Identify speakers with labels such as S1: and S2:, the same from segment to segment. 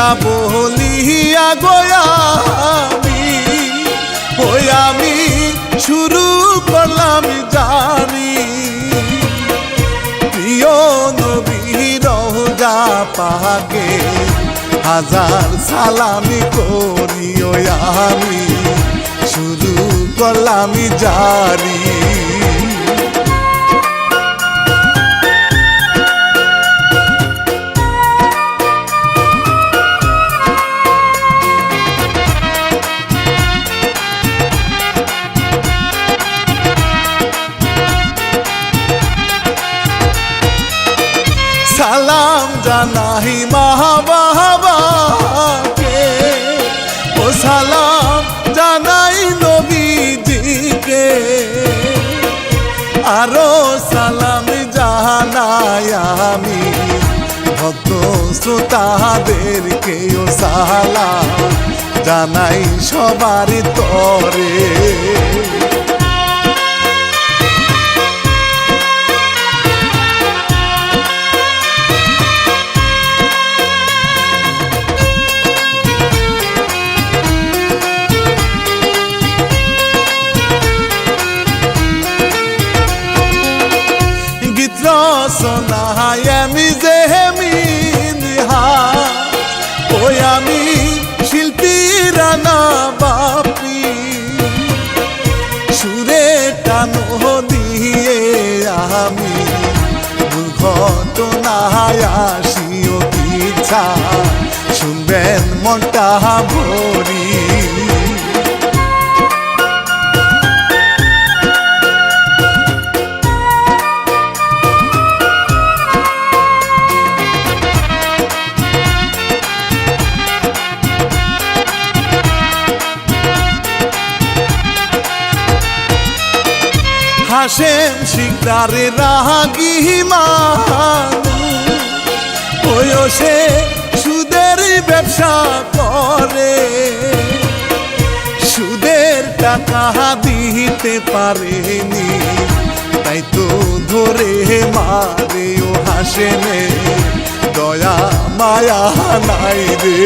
S1: কিয়া বলিয়া আমি শুরু করলাম জানি প্রিয় নবীর রওজা পাকে হাজার সালামি করিও আমি শুরু করলাম জারি সালাম জানাই মাহবাবাকে ও সালাম জানাই নবীজিকে আরো সালাম জানাই আমি ভক্ত শ্রোতাদেরকে ও সালাম জানাই সবার তরে সোনায় আমি যে ওই আমি শিল্পী রানা বাপি সুরে টানো দিয়ে আমি দুর্ঘটনায় আসিও ইচ্ছা শুনবেন মনটা ভরি হাসেম শিকদারে রাগি মানুষ সে সুদের ব্যবসা করে সুদের টাকা দিতে পারেনি তাই তো ধরে মারে ও হাসেমে দয়া মায়া নাই রে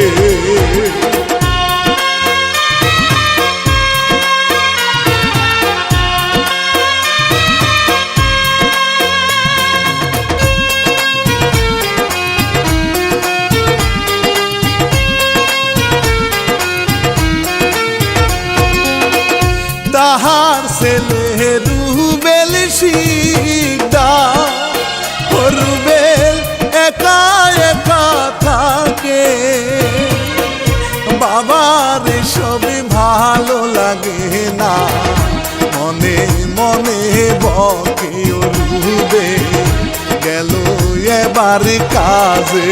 S1: তাহার ছেলে রুবেল শিকদার রুবেল একা একা থাকে বাবার সব ভালো লাগে না মনে মনে বকে রুবে গেল এবার কাজে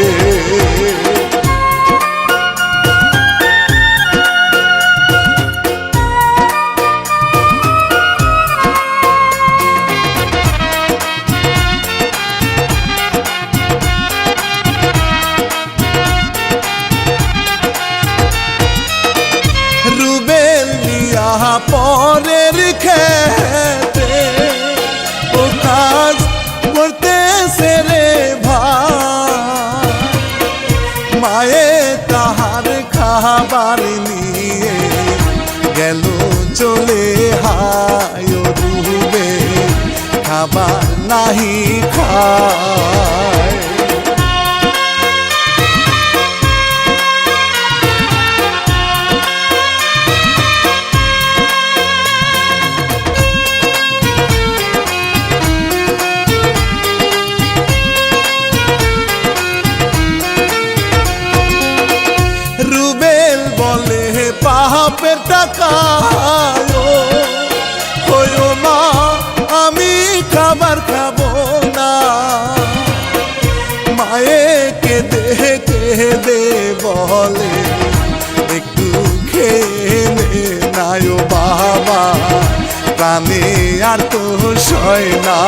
S1: পরের খেতে ও কাজ করতে সেরে ভাই মায়ে তাহার খাবার নিয়ে গেল চলে হায় রুবে খাবার নাহি খায় পাপের টাকা মা আমি খাবার খাবো না মায়ে কেঁদে বলে একটু খেয়ে নাই বাবা প্রাণে আর তো সয় না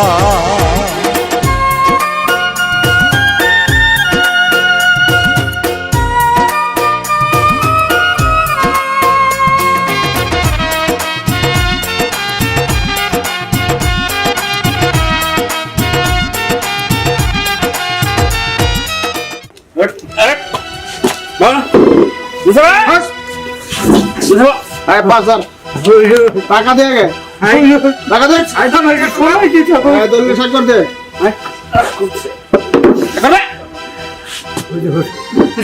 S2: Bana. আয় 5000 টাকা দে আগে টাকা দে দলিল সাইন কর দে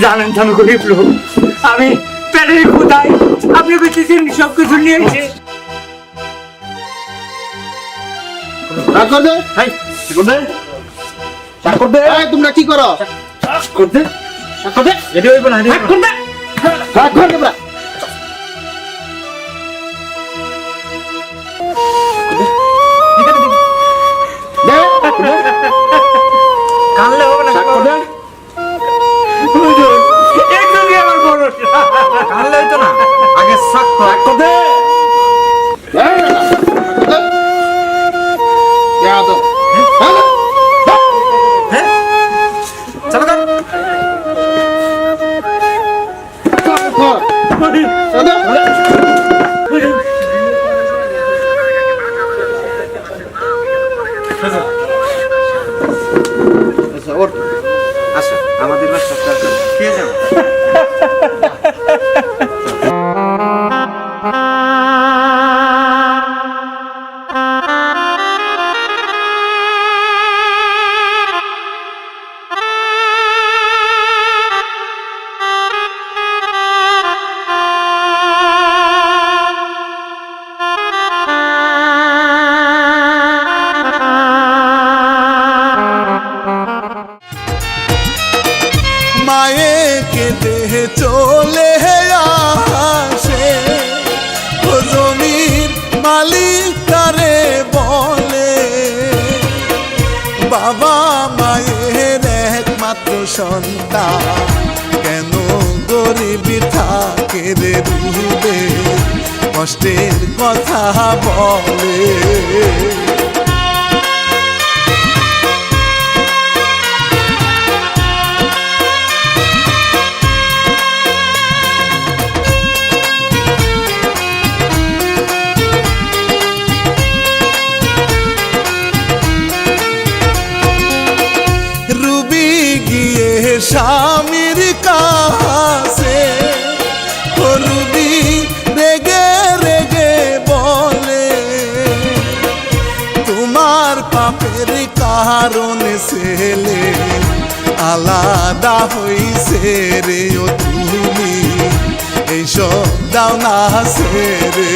S3: জানেন তো আমি গরিব লোক, আমি পেটের কোথায় আপনি বলতেছেন সব কিছু নিয়ে এসে
S2: টাকা কর দে টাকা কর দে তোমরা কি করো
S3: করতে করতে এটা হইব না করতে
S2: টাকা কর দে
S3: কানলে হবে না একদমই আমার বড় কানলে হইতো না আগে সাক করতে চলো
S2: আচ্ছা আমাদের বাসা কে যাবে
S1: মায়েকে দেহে চলে আসে ও জমির মালিক তারে বলে বাবা মায়ের একমাত্র সন্তান কেন গরিবি থাকে রে রুবে কষ্টের কথা বলে স্বামীর কাছে রুবি রেগে রেগে বলে তোমার পাপের কারণে ছেলে আলাদা হইছে রে ও তুমি এইসব দাও না রে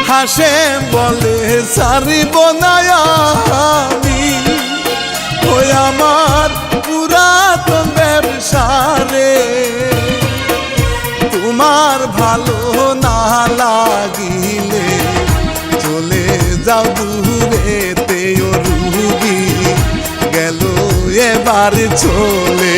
S1: হাসে বলে সারিব না আমি ওই আমার পুরাতন ব্যবসারে তোমার ভালো না লাগিলে চলে যাও দূরে তেও রুগী গেল এবার চলে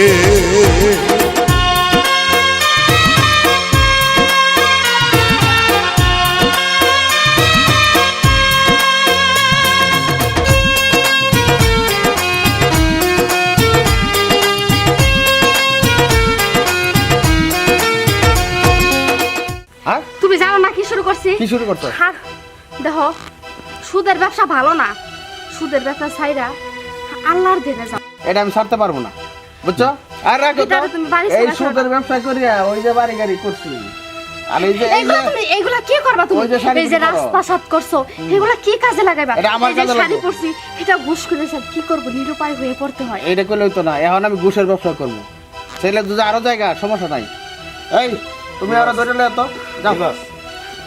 S4: তুমি জানো না কি শুরু করছি?
S2: কি শুরু করছো?
S4: দেখো সুদের ব্যবসা ভালো না, সুদের ব্যবসা ছাইরা আল্লাহর দিনে যাও।
S2: এটা আমি ছাড়তে পারবো না, বুঝছো? আর রাখো তো, এই সুদের ব্যবসা করিয়া ওই যে বাড়ি গাড়ি করছি। আর এই যে
S4: এইগুলা কি করবা তুমি? এই যে রাস্তা সাত করছো, এগুলা কি কাজে লাগাইবা?
S2: এই যে
S4: শাড়ি পরছি, এটা ঘুষ করে সব কি করব? নিরুপায় হয়ে পড়তে হয়।
S2: এটা করলে হইতো না, এখন আমি ঘুষের ব্যবসা করবো। ছেলে দুটো আরো জায়গা, সমস্যা নাই। এই তুমি আরো ধরে লে তো, যাও।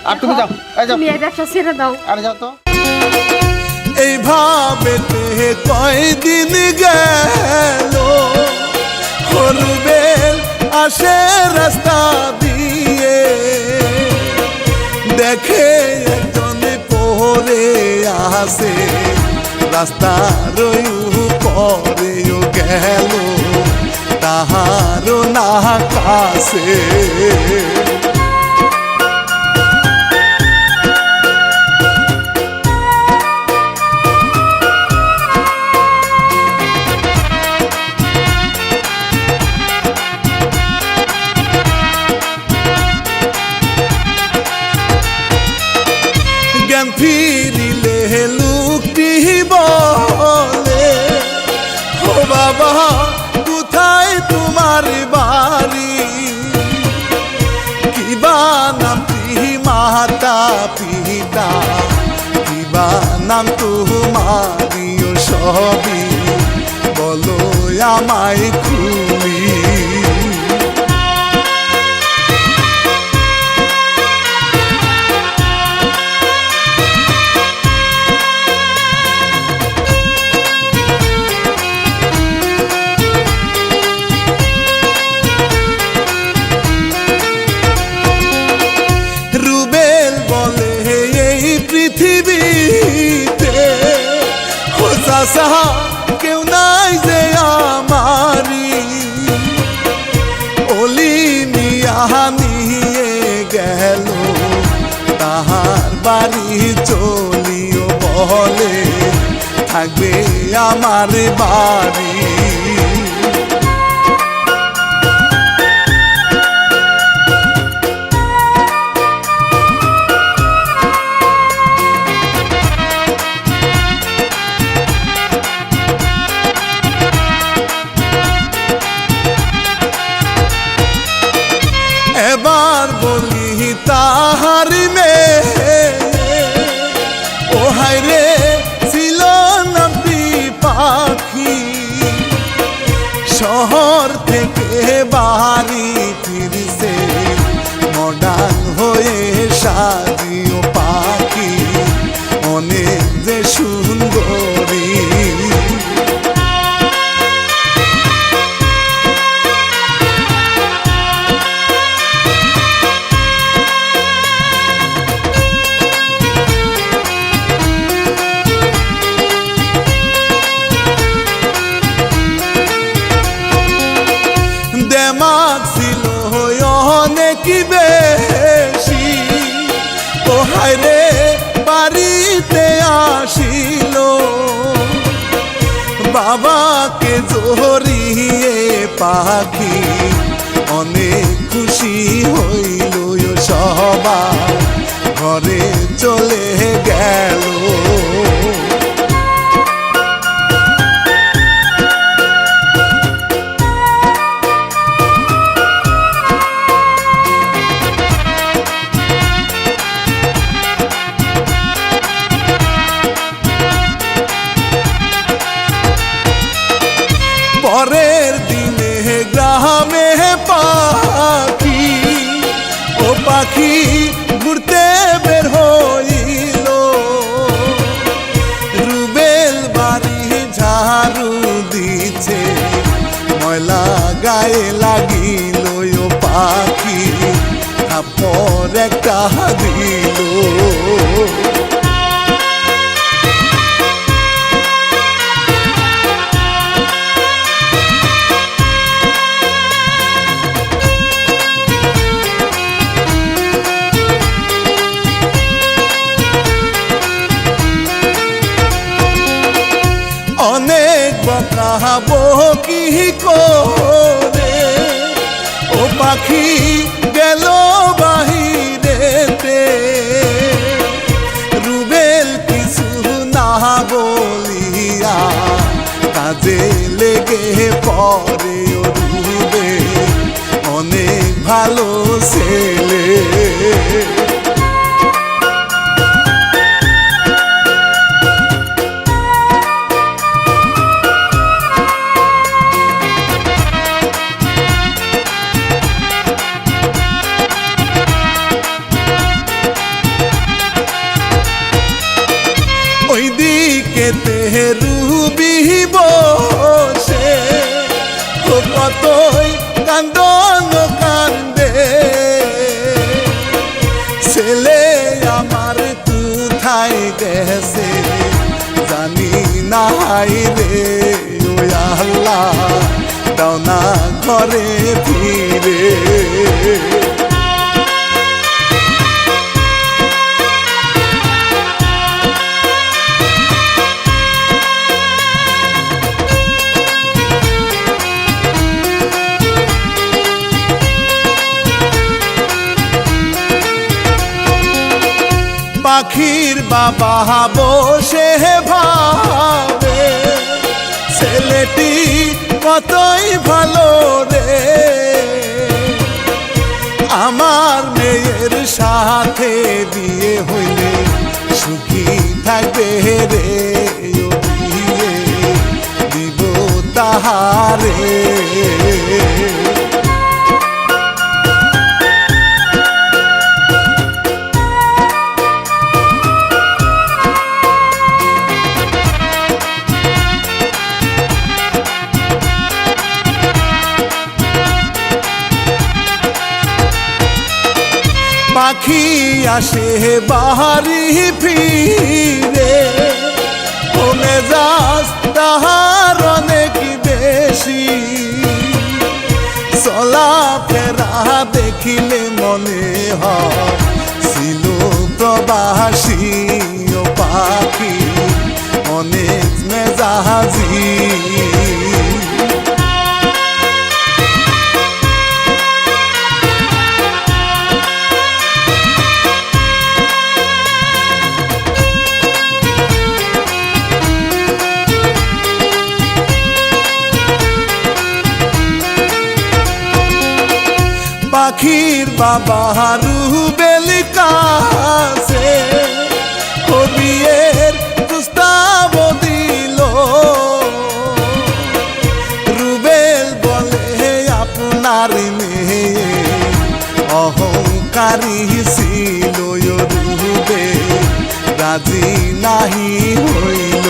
S2: আর তুমি যাও, এই যাও।
S4: তুমি এই ব্যবসা ছেড়ে দাও।
S2: আর যাও তো।
S1: এইভাবে কয়দিন গেল হরবেল আসে রাস্তা দিয়ে দেখে একজন পরে আসে রাস্তার পরেও গেল তাহারও না কাছে জ্ঞান ফিরিলে লোকটি বলে ও বাবা কোথায় তোমার বাড়ি, কিবা নাম মাতা পিতা, কিবা নাম তোমারিও সবই বলো আমায় খুলি। রুবেল বলে এই পৃথিবীতে ও চাচা কেউ নাই যে আমারি, অলি মিয়া নিয়ে গেল তাহার বাড়ি চলিও বলে থাকবে আমার বাড়ি। এবার বলি তাহার মেয়ে ও হায় রে ছিল নামটি পাখি, শহর থেকে বাড়ি ফিরছে মডার্ন হয়ে সাজিও পাখি অনেক যে সুন্দরী। দেমাগ ছিল অনেক বেশি ও হায় রে বাড়িতে আসিল, বাবাকে জড়িয়ে পাখি অনেক খুশি হইল, সবার ঘরে চলে গেল। পরের দিনে গ্রামে পাখি ও পাখি ঘুরতে বের হইল, রুবেল বাড়ি ঝাড়ু দিছে ময়লা গায়ে লাগিল, ও পাখি আপর একটা দিল। অনেক বকাবো কি করে ও পাখি গেল বাহিরেতে, রুবেল কিছু না বলিয়া কাজে লেগে পরে, ও রুবেল অনেক ভালো ছেলে। ওই দিকেতে রুবি বসে ও কতই কান্দন কান্দে, ছেলে আমার কোথায় গেছে জানি না রে, ও আল্লাহ দাও না ঘরে ফিরে। পাখির বাবা বসে ভাবে ছেলেটি কতই ভালো রে, আমার মেয়ের সাথে বিয়ে হইলে সুখী থাকবে রে, ও বিয়ে দিব তাহারে। পাখি আসে বাহারি ফিরে, ও মেজাজ তাহার অনেক বেশি, চলা ফেরা দেখিলে মনে হয় ছিল প্রবাসী। ও পাখি অনেক মেজাজি, পাখির বাবা রুবেল কাছে ও বিয়ের প্রস্তাব দিল, রুবেল বলে আপনার মেয়ে অহংকারী ছিল, রুবেল রাজি নাহি হইল।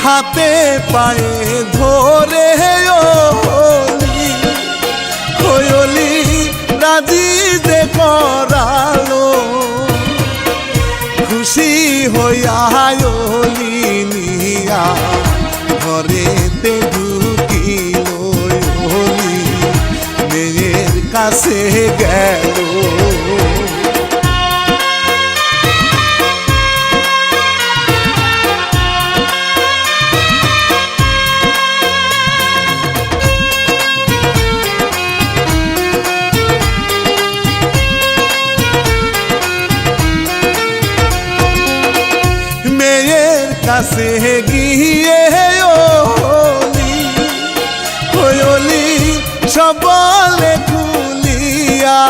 S1: হাতে পায়ে ধরে ওলি রাজি যে করালো, খুশি হইয়া ওলি নিয়া ঘরেতে ঢুকিল, ওলি মেয়ের কাছে গেল। কাছে গিয়ে ওলি সবলে খুলিয়া,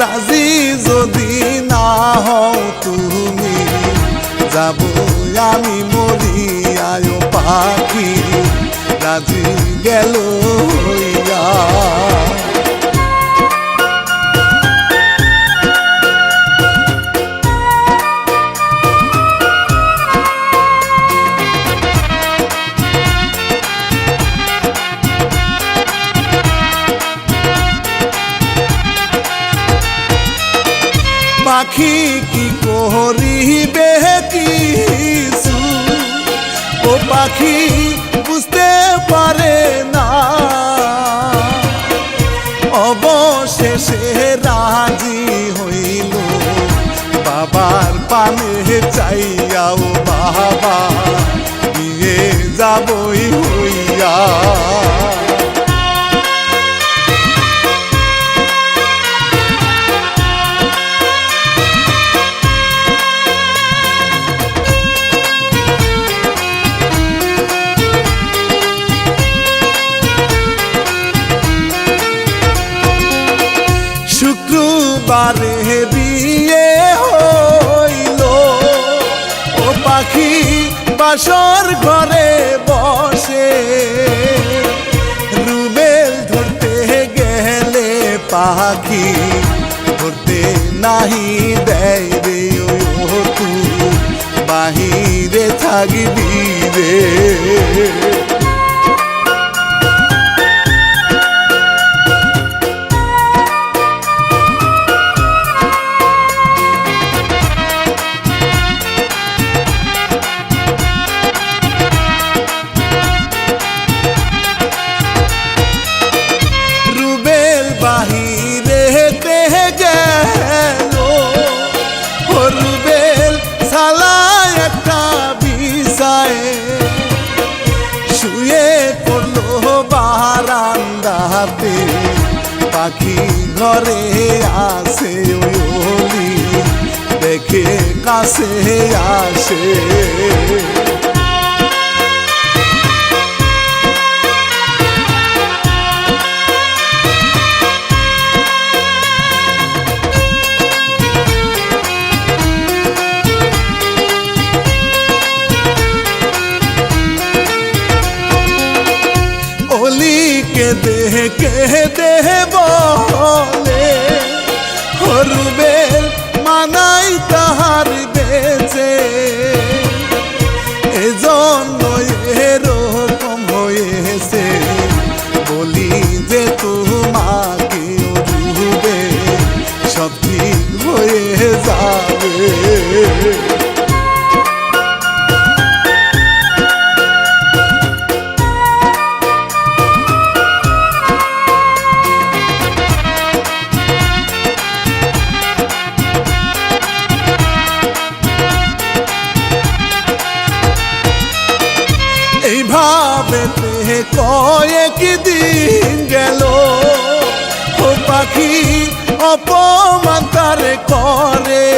S1: রাজি যদি না হও তুমি যাব আমি মরিয়া। ও পাখি রাজি গেল হইয়া, পাখি কি করিবে কিছু, ও পাখি বুঝতে পারে না, অবশেষে রাজি হইল বাবার পানে চাইয়া। ও বাবা নিয়ে যাবই হইয়া, শুক্রবারে বিয়ে হইল, ও পাখি বাসর ঘরে বসে, রুবেল ধরতে গেলে পাখি ধরতে নাহি দেয় রে, ও তুই বাহিরে থাকবি রে। রাতে পাখি ঘরে আসে ওই অলি দেখে কাছে আসে। অলিকে দেখে দেহ বলে হরুবের মানাই তাহার বেঁচে, এজন্য এরকম হয়েছে বলি যে তোমাকে রুবে সব ঠিক হয়ে যাবে। এইভাবে কয়েক দিন গেল, ও পাখি অপমান তারে করে,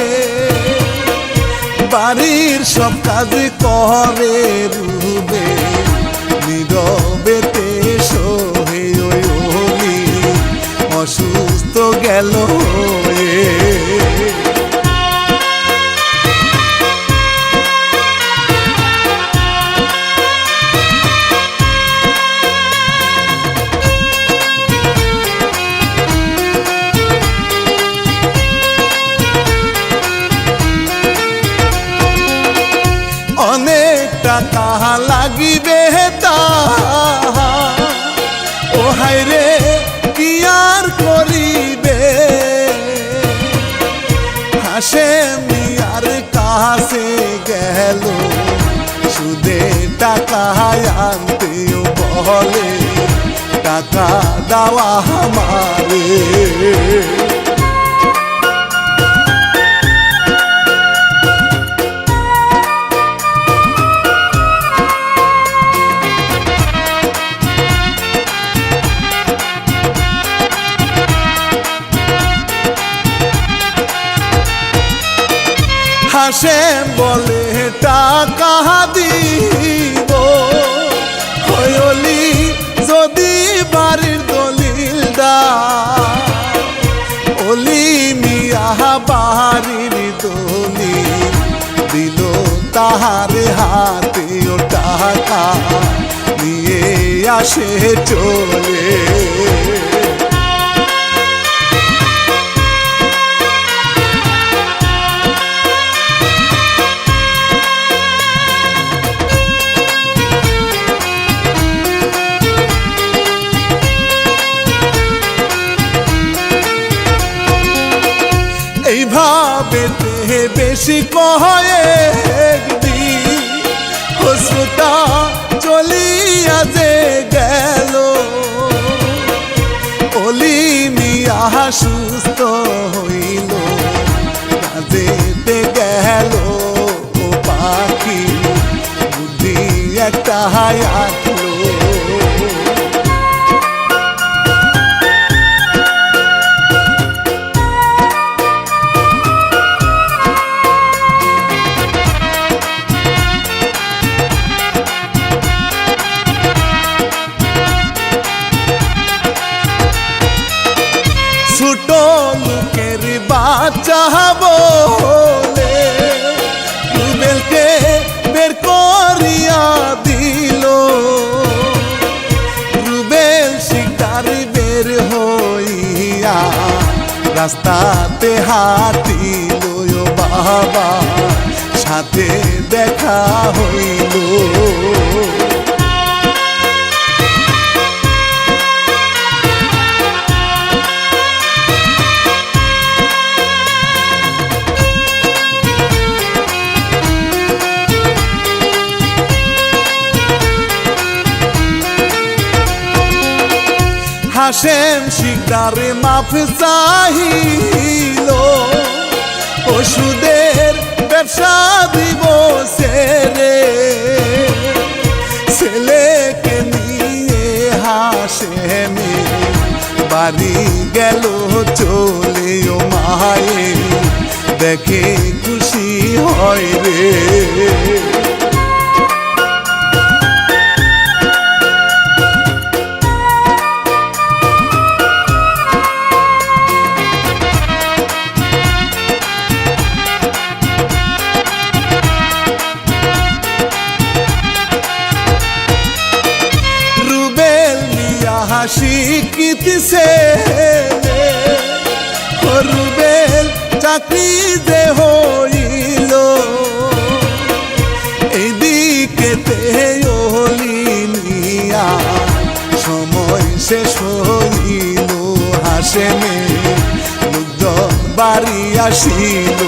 S1: বাড়ির সব কাজ করে রুবে নীরবেতে সহে ওই অলি অসুস্থ গেল হয়ে। অনেক টাকা লাগিবে তাহা, ও হায়রে কি আর করিবে, হাসেমি আর কাছে গেল সুদে টাকা আনতেও বলে টাকা দেওয়া আমারে। হাসেম বলে টাকা দিব হইলি যদি বাড়ির দলিল দা, অলি মিয়া বাড়ির দলিল দিল তাহার হাতে ও টাকা নিয়ে আসে চলে। এইভাবে বেশি কয়েকদিন হসুটা চলিয়া যে গেল, অলি মিয়া সুস্থ হইল যেতে গেল, ও পাখি বুদ্ধি একটা হায়াতলো। ছোট লোকের বাচ্চা বলে রুবেলকে বের করিয়া দিল, রুবেল শিকার বের হইয়া রাস্তাতে হাঁটিল, ও বাবা সাথে দেখা হইল। হাসেম শিকদারে মাফ চাহিল, ওষুধের ব্যবসা দিব ছেড়ে, ছেলেকে নিয়ে হাসেমে বাড়ি গেল চলে ও মায়ে দেখে খুশি হয় রে। হাসি কিতিছে রুবেল চাকরি যে হইল এইদিকে হলিনিয়া সময় শেষ হইল হাসেনে লোকজন বাড়ি আসিল।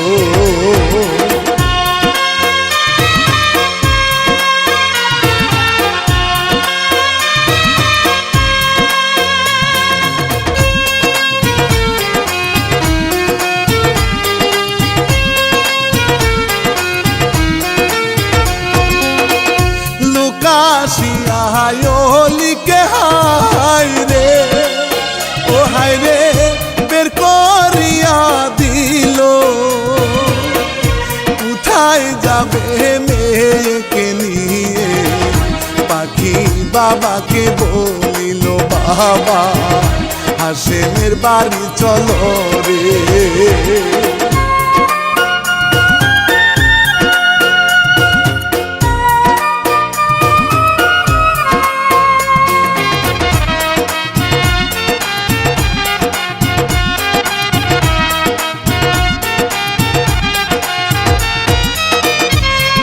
S1: লিকে হায় রে ও হায় রে বের করিয়া দিল কোথায় যাবে মেয়েকে নিয়ে পাখি বাবাকে বলিল বাবা হাসেমের বাড়ি চলো রে।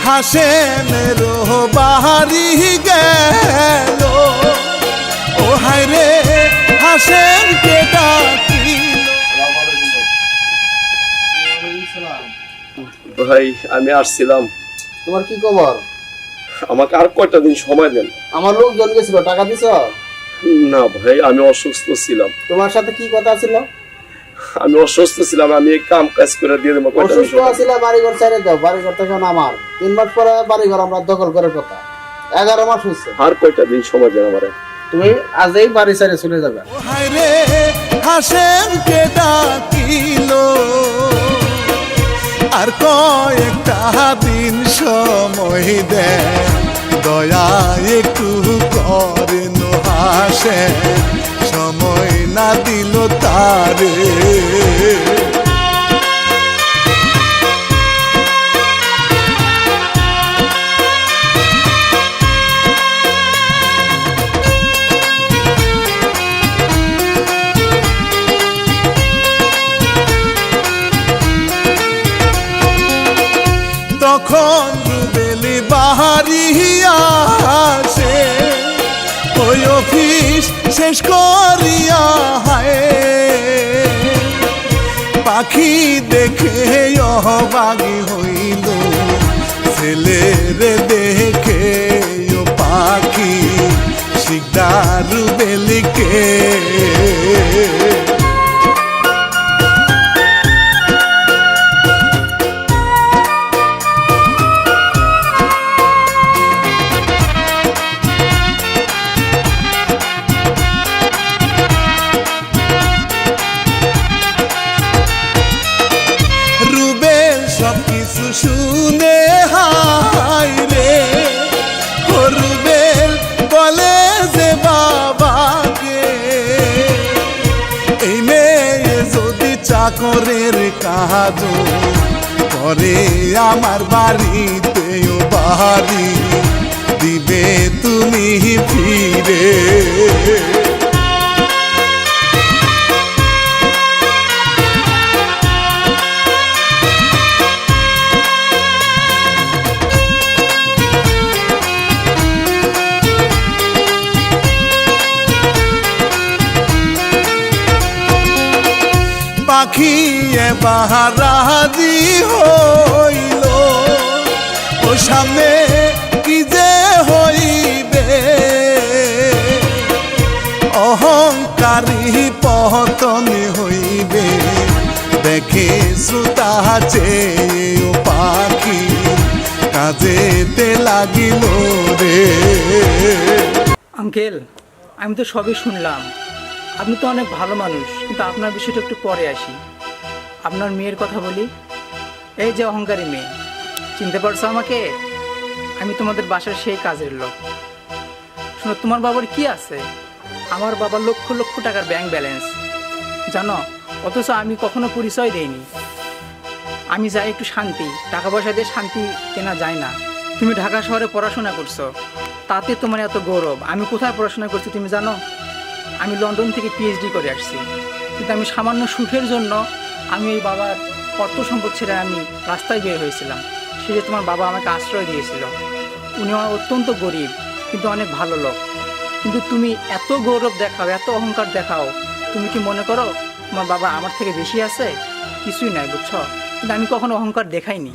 S1: হাসেমের বাড়ি গেল ও হায় রে হাসেমকে ডাকিল।
S5: ভাই আমি আসছিলাম।
S2: তোমার কি খবর?
S5: আমাকে আর কয়টা দিন সময় দেন।
S2: আমার লোকজন গেছিল, টাকা দিছ?
S5: না ভাই আমি অসুস্থ ছিলাম।
S2: তোমার সাথে কি কথা ছিল?
S5: আমি অসুস্থ ছিলাম, আমি কাম কাজ করে দিয়ে দেবো।
S2: অসুস্থ ছিল, বাড়িঘর ছেড়ে দাও। বাড়িঘর তখন আমার 3 মাস পরে বাড়িঘর আমরা দখল করার কথা। 11 মাস হয়েছে।
S5: আর কয়টা দিন সময় দেন আমারে?
S2: তুমি আজই বাড়ি ছেড়ে চলে যাবে।
S1: হায় রে হাসেমকে ডাকিল আর কয়েকটা দিন সময় দে দয়া একটু করেন হাসে সময় না দিল তারে। তখন রুবেলি বাহারি আসে ওই অফিস শেষ করিয়া হায় পাখি দেখে অবাগি হইল ছেলেরে দেখে ও পাখি শিকদার রুবেলিকে। শুনে হায় রে রুবেল বলে যে বাবাকে এই মেয়ে যদি চাকরের কাজ করে আমার বাড়িতেও বাড়ি দিবে তুমি ফিরে। পাখি বাহারাজি হইল ও সামনে কি যে হইবে অহংকারী পতনে হইবে দেখে শ্রোতা চেয়ে ও পাখি কাজেতে লাগিল রে।
S3: আঙ্কেল আমি তো সবই শুনলাম, আপনি তো অনেক ভালো মানুষ, কিন্তু আপনার বিষয়টা একটু পরে আসি। আপনার মেয়ের কথা বলি। এই যে অহংকারী মেয়ে, চিনতে পারছো আমাকে? আমি তোমাদের বাসার সেই কাজের লোক। শোনো, তোমার বাবার কি আছে? আমার বাবার লক্ষ লক্ষ টাকার ব্যাংক ব্যালেন্স, জানো? অথচ আমি কখনো পরিচয় দেইনি। আমি যাই একটু শান্তি, টাকা পয়সা দিয়ে শান্তি কেনা যায় না। তুমি ঢাকা শহরে পড়াশোনা করছো, তাতে তোমার এত গৌরব। আমি কোথায় পড়াশোনা করছি তুমি জানো? আমি লন্ডন থেকে পিএইচডি করে আসছি, কিন্তু আমি সামান্য সুখের জন্য আমি এই বাবার অর্থ সম্পদ ছেড়ে আমি রাস্তায় বের হয়েছিলাম। সে যে তোমার বাবা আমাকে আশ্রয় দিয়েছিল। উনি অত্যন্ত গরিব, কিন্তু অনেক ভালো লোক। কিন্তু তুমি এত গৌরব দেখাও, এত অহংকার দেখাও। তুমি কি মনে করো তোমার বাবা আমার থেকে বেশি আছে? কিছুই নাই, বুঝছো? কিন্তু আমি কখনো অহংকার দেখাইনি।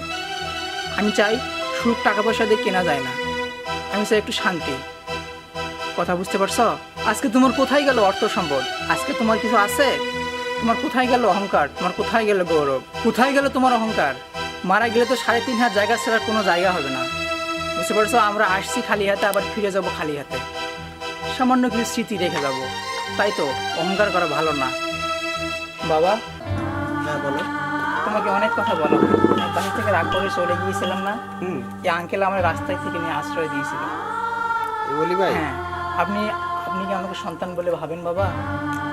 S3: আমি চাই সুখ টাকা পয়সা দিয়ে কেনা যায় না। আমি চাই একটু শান্তি। কথা বুঝতে পারছো? আজকে তোমার কোথায় গেল অর্থ সম্পদ? আজকে তোমার কিছু আছে? তোমার কোথায় গেল অহংকার? তোমার কোথায় গেল গৌরব? কোথায় গেল তোমার অহংকার? মারা গেলে তো 3.5 জায়গা ছাড়ার কোনো জায়গা হবে না, বুঝতে পারছো? আমরা আসছি খালি হাতে, আবার ফিরে যাব খালি হাতে। সামান্য কিছু স্মৃতি রেখে যাব, তাই তো অহংকার করা ভালো না। বাবা,
S2: হ্যাঁ বলো।
S3: তোমাকে অনেক কথা বলো। বাড়ি থেকে রাগ করে চলে গিয়েছিলাম না? এই আঙ্কেল আমার রাস্তায় থেকে নিয়ে আশ্রয় দিয়েছিল।
S2: এই বলি ভাই,
S3: হ্যাঁ, আপনি কি আমাকে সন্তান বলে ভাবেন বাবা?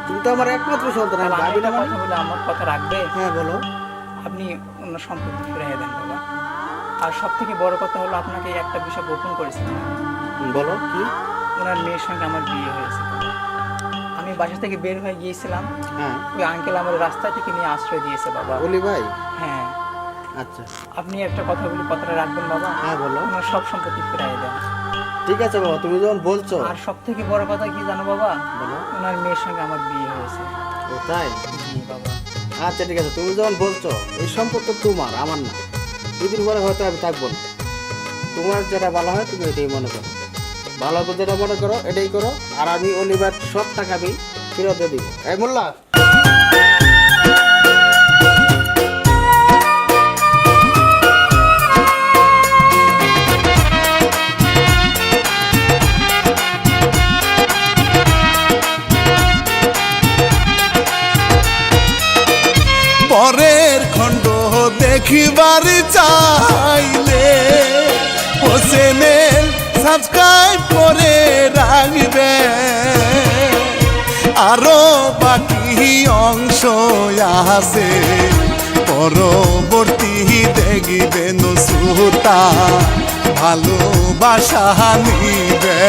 S2: তুমি তো আমার একমাত্র সন্তান, আমি ভাবি না।
S3: কথা বলে আমার কথা রাখবে?
S2: হ্যাঁ বলো।
S3: আপনি অন্য সম্পত্তি ফিরিয়ে দেন বাবা। আর সব থেকে বড় কথা হলো, আপনাকে একটা বিষয় গোপন করেছিলাম।
S2: বলো কি?
S3: ওনার মেয়ের সঙ্গে আমার বিয়ে হয়েছে। আমি বাসা থেকে বের হয়ে গিয়েছিলাম,
S2: হ্যাঁ,
S3: ওই আঙ্কেল আমার রাস্তা থেকে নিয়ে আশ্রয় দিয়েছে বাবা।
S2: বলি ভাই।
S3: হ্যাঁ,
S2: আচ্ছা,
S3: আপনি একটা কথা বলি, কথাটা রাখবেন বাবা?
S2: হ্যাঁ বলো।
S3: ওনার সব সম্পত্তি ফিরিয়ে দেন।
S2: ঠিক আছে বাবা, তুমি যখন বলছো।
S3: আর সব থেকে বড় কথা কি জানো বাবা?
S2: বলো।
S3: ওনার মেয়ের সঙ্গে আমার বিয়ে হয়েছে।
S2: ও তাই?
S3: জি বাবা।
S2: আচ্ছা ঠিক আছে, তুমি যখন বলছো, এই সম্পর্ক তোমার, আমার না। দুদিন পরে হয়তো আমি থাকবো না। তোমার যেটা ভালো হয় তুমি এটাই মনে করো। ভালো হবে যেটা মনে করো এটাই করো। আর আমি অলিভার সব টাকা আমি ফেরত দিয়ে দিব। এই মোল্লা,
S1: পরের খণ্ড দেখিবার চাইলে ও চ্যানেল সাবস্ক্রাইব করে রাখবে। আরো বাকি অংশ আছে, পরবর্তী দেখবেন শ্রোতা, ভালোবাসা নিবে।